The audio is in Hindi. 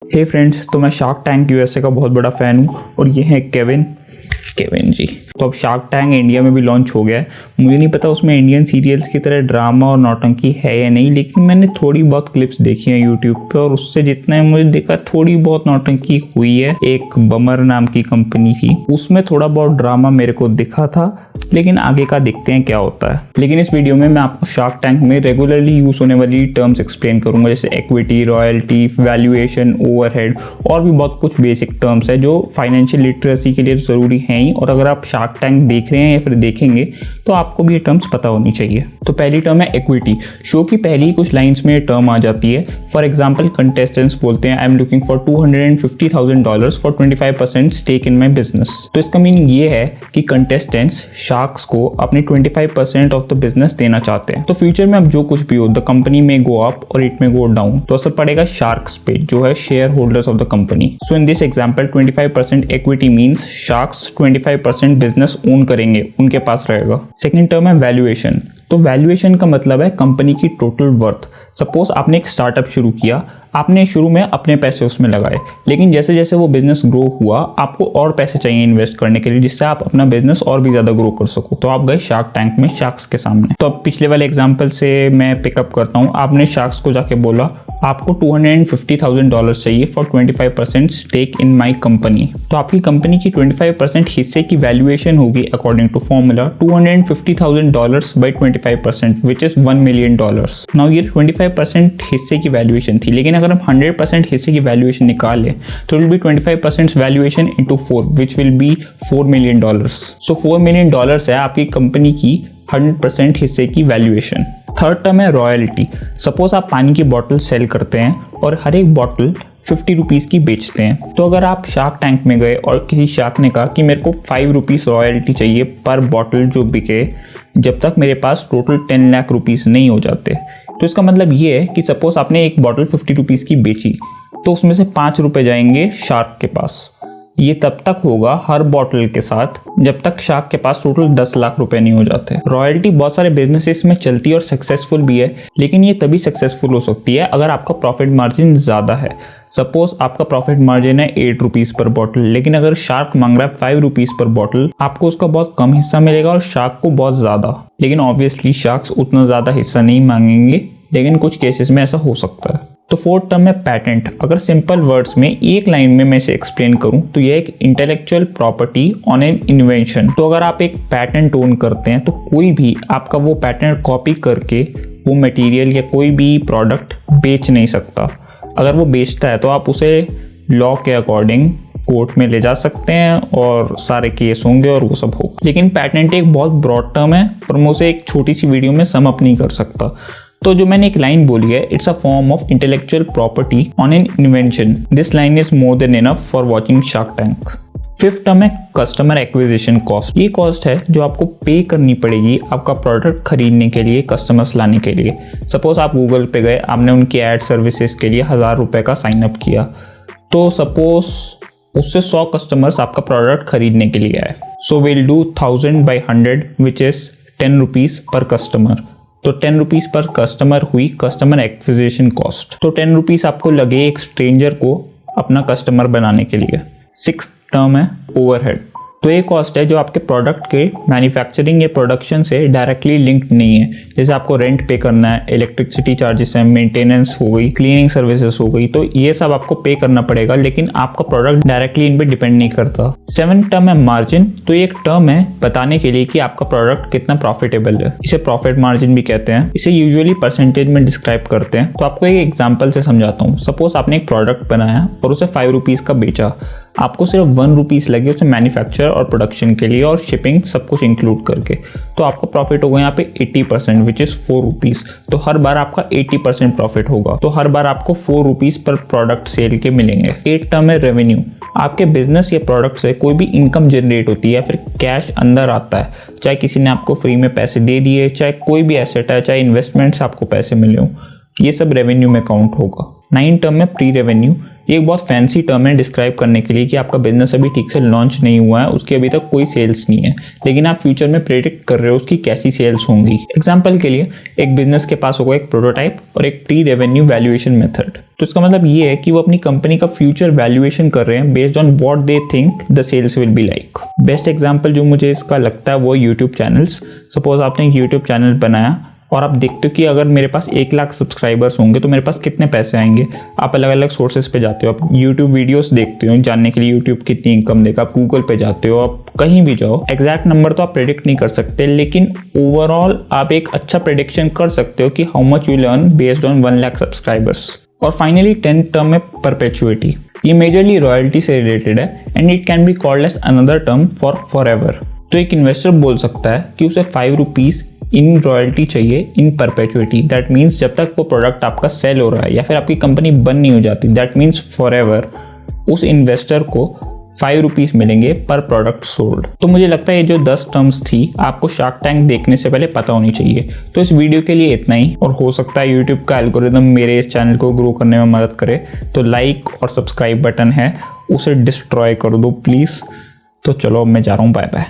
हे फ्रेंड्स, तो मैं शार्क टैंक यूएसए का बहुत बड़ा फ़ैन हूँ और ये हैं केविन जी। तो अब शार्क टैंक इंडिया में भी लॉन्च हो गया है। मुझे नहीं पता उसमें इंडियन सीरियल्स की तरह ड्रामा और नौटंकी है या नहीं, लेकिन मैंने थोड़ी बहुत क्लिप्स देखी हैं यूट्यूब पे और उससे जितना है मुझे देखा थोड़ी बहुत नौटंकी हुई है। एक बमर नाम की कंपनी थी, उसमें थोड़ा बहुत ड्रामा मेरे को दिखा था, लेकिन आगे का देखते हैं क्या होता है। लेकिन इस वीडियो में मैं आपको शार्क टैंक में रेगुलरली यूज होने वाली टर्म्स एक्सप्लेन करूंगा, जैसे इक्विटी, रॉयल्टी, वैल्यूएशन, ओवरहेड और भी बहुत कुछ बेसिक टर्म्स है जो फाइनेंशियल लिटरेसी के लिए जरूरी हैं ही। और अगर आप शार्क टैंक देख रहे हैं या फिर देखेंगे तो आपको भी ये टर्म्स पता होनी चाहिए। तो पहली टर्म है इक्विटी। शो की पहली कुछ लाइंस में ये टर्म आ जाती है। फॉर एग्जाम्पल, कंटेस्टेंट्स बोलते हैं I am looking for $250,000 for 25% stake in my business. तो इसका मीनिंग ये है कि कंटेस्टेंट्स शार्क्स को अपने 25% ऑफ द बिजनेस देना चाहते हैं। तो फ्यूचर में अब जो कुछ भी हो, द कंपनी में गो अप और इट में गो डाउन, तो असर पड़ेगा शार्क्स पे जो है share holders of the company. So in this example 25% equity means sharks 25% business own करेंगे, उनके पास रहेगा। सेकेंड टर्म है वैल्यूएशन। तो वैल्यूएशन का मतलब है कंपनी की टोटल वर्थ। सपोज आपने एक स्टार्टअप शुरू किया, आपने शुरू में अपने पैसे उसमें लगाए, लेकिन जैसे जैसे वो बिजनेस ग्रो हुआ आपको और पैसे चाहिए इन्वेस्ट करने के लिए, जिससे आप अपना बिजनेस और भी ज्यादा ग्रो कर सको। तो आप गए शार्क टैंक में शार्क्स के सामने। तो अब पिछले वाले एग्जांपल से मैं पिकअप करता हूँ। आपने शार्क्स को जाके बोला आपको $250,000 चाहिए for 25% stake in my company. तो आपकी कंपनी की 25% हिस्से की वैल्यूएशन होगी according to formula $250,000 by 25%, which is $1 million। Now ये 25% हिस्से की वैल्यूएशन थी, लेकिन अगर हम 100% हिस्से की वैल्यूएशन निकालें तो it will be 25% valuation into 4, which will be $4 million। So $4 million है आपकी कंपनी की 100% हिस्से की वैल्यूएशन। थर्ड टर्म है रॉयल्टी। सपोज आप पानी की बॉटल सेल करते हैं और हर एक बॉटल 50 रुपीज़ की बेचते हैं। तो अगर आप शार्क टैंक में गए और किसी शार्क ने कहा कि मेरे को 5 रुपीज़ रॉयल्टी चाहिए पर बॉटल जो बिके, जब तक मेरे पास टोटल 10 लाख रुपीज़ नहीं हो जाते। तो इसका मतलब ये है कि सपोज आपने एक बॉटल 50 रुपीज़ की बेची तो उसमें से 5 रुपये जाएंगे शार्क के पास। ये तब तक होगा हर बॉटल के साथ जब तक शार्क के पास टोटल 10 लाख रुपए नहीं हो जाते। रॉयल्टी बहुत सारे बिजनेसेस में चलती है और सक्सेसफुल भी है, लेकिन ये तभी सक्सेसफुल हो सकती है अगर आपका प्रॉफिट मार्जिन ज़्यादा है। सपोज आपका प्रॉफिट मार्जिन है 8 रुपीज़ पर बॉटल, लेकिन अगर शार्क मांग रहा है 5 रुपीज़ पर बॉटल, आपको उसका बहुत कम हिस्सा मिलेगा और शार्क को बहुत ज़्यादा। लेकिन ऑब्वियसली शार्क्स उतना ज़्यादा हिस्सा नहीं मांगेंगे, लेकिन कुछ केसेस में ऐसा हो सकता है। तो फोर्थ टर्म है पैटेंट। अगर सिंपल वर्ड्स में एक लाइन में मैं इसे एक्सप्लेन करूं तो यह एक intellectual property on an invention. तो अगर आप एक पैटेंट ओन करते हैं तो कोई भी आपका वो पैटेंट कॉपी करके वो मटेरियल या कोई भी प्रोडक्ट बेच नहीं सकता। अगर वो बेचता है तो आप उसे लॉ के अकॉर्डिंग कोर्ट में ले जा सकते हैं और सारे केस होंगे और वो सब हो। लेकिन पैटेंट एक बहुत ब्रॉड टर्म है पर मैं उसे एक छोटी सी वीडियो में सम अप नहीं कर सकता। तो जो मैंने एक लाइन बोली है, it's a form of intellectual property on an invention. This line is more than enough for watching shark tank. Fifth term है कस्टमर एक्विजिशन कॉस्ट। ये कॉस्ट है जो आपको पे करनी पड़ेगी आपका प्रोडक्ट खरीदने के लिए, कस्टमर्स लाने के लिए। सपोज आप गूगल पे गए, आपने उनकी एड सर्विसेज के लिए 1000 रुपये का साइन अप किया, तो सपोज उससे 100 कस्टमर्स आपका प्रोडक्ट खरीदने के लिए आए। So will do 1000 by 100 which is 10 rupees पर कस्टमर। तो 10 रुपीज़ पर कस्टमर हुई कस्टमर एक्विजिशन कॉस्ट। तो 10 रुपीज़ आपको लगे एक स्ट्रेंजर को अपना कस्टमर बनाने के लिए। सिक्स्थ टर्म है ओवरहेड। तो ये कॉस्ट है जो आपके प्रोडक्ट के मैन्युफैक्चरिंग या प्रोडक्शन से डायरेक्टली लिंक्ड नहीं है। जैसे आपको रेंट पे करना है, इलेक्ट्रिसिटी चार्जेस है, मेंटेनेंस हो गई, क्लीनिंग सर्विसेज हो गई, तो ये सब आपको पे करना पड़ेगा, लेकिन आपका प्रोडक्ट डायरेक्टली इन पे डिपेंड नहीं करता। सेवेंथ टर्म है मार्जिन। तो ये एक टर्म है बताने के लिए कि आपका प्रोडक्ट कितना प्रॉफिटेबल है। इसे प्रॉफिट मार्जिन भी कहते हैं। इसे यूजुअली परसेंटेज में डिस्क्राइब करते हैं। तो आपको एक एग्जाम्पल से समझाता हूँ। सपोज आपने एक प्रोडक्ट बनाया और उसे 5 रुपीज़ का बेचा, आपको सिर्फ 1 रुपीज़ लगे उसे मैन्युफैक्चर और प्रोडक्शन के लिए और शिपिंग सब कुछ इंक्लूड करके। तो आपका प्रॉफिट होगा यहाँ पे 80% विच इज़ 4 रुपीज़। तो हर बार आपका 80% प्रॉफिट होगा। तो हर बार आपको 4 रुपीज़ पर प्रोडक्ट सेल के मिलेंगे। एट टर्म है रेवेन्यू। आपके बिजनेस या प्रोडक्ट से कोई भी इनकम जनरेट होती है या फिर कैश अंदर आता है, चाहे किसी ने आपको फ्री में पैसे दे दिए, चाहे कोई भी एसेट है, चाहे इन्वेस्टमेंट से आपको पैसे मिले हो, ये सब रेवेन्यू में काउंट होगा। 9 टर्म में प्री रेवेन्यू। ये एक बहुत फैंसी टर्म है डिस्क्राइब करने के लिए कि आपका बिजनेस अभी ठीक से लॉन्च नहीं हुआ है, उसकी अभी तक कोई सेल्स नहीं है, लेकिन आप फ्यूचर में प्रेडिक्ट कर रहे हो उसकी कैसी सेल्स होंगी। एग्जाम्पल के लिए एक बिजनेस के पास होगा एक प्रोटोटाइप और एक प्री रेवेन्यू वैल्यूएशन मेथड। तो इसका मतलब ये है कि वो अपनी कंपनी का फ्यूचर वैल्यूएशन कर रहे हैं based on what they think the sales will be like. Best example जो मुझे इसका लगता है वो यूट्यूब चैनल्स। सपोज आपने एक यूट्यूब चैनल बनाया और आप देखते हो कि अगर मेरे पास 1 लाख सब्सक्राइबर्स होंगे तो मेरे पास कितने पैसे आएंगे। आप अलग अलग सोर्सेज पे जाते हो, आप यूट्यूब वीडियोस देखते हो जानने के लिए यूट्यूब कितनी इनकम देगा, आप गूगल पे जाते हो, आप कहीं भी जाओ। एग्जैक्ट नंबर तो आप प्रेडिक्ट नहीं कर सकते, लेकिन ओवरऑल आप एक अच्छा प्रेडिक्शन कर सकते हो कि how much you earn based on 1 lakh subscribers. और फाइनली 10th टर्म है परपेचुइटी। ये मेजरली रॉयल्टी से रिलेटेड है and it can be called as another term for forever. तो एक इन्वेस्टर बोल सकता है कि उसे 5 रुपीज़ इन रॉयल्टी चाहिए इन परपेचुइटी। दैट मीन्स जब तक वो प्रोडक्ट आपका सेल हो रहा है या फिर आपकी कंपनी बंद नहीं हो जाती, दैट मीन्स फॉरएवर उस इन्वेस्टर को 5 रुपीज़ मिलेंगे पर प्रोडक्ट सोल्ड। तो मुझे लगता है ये जो 10 टर्म्स थी आपको शार्क टैंक देखने से पहले पता होनी चाहिए। तो इस वीडियो के लिए इतना ही, और हो सकता है यूट्यूब का एल्गोरिदम मेरे इस चैनल को ग्रो करने में मदद करे। तो लाइक और सब्सक्राइब बटन है उसे डिस्ट्रॉय कर दो प्लीज़। तो चलो अब मैं जा रहा हूँ, बाय बाय।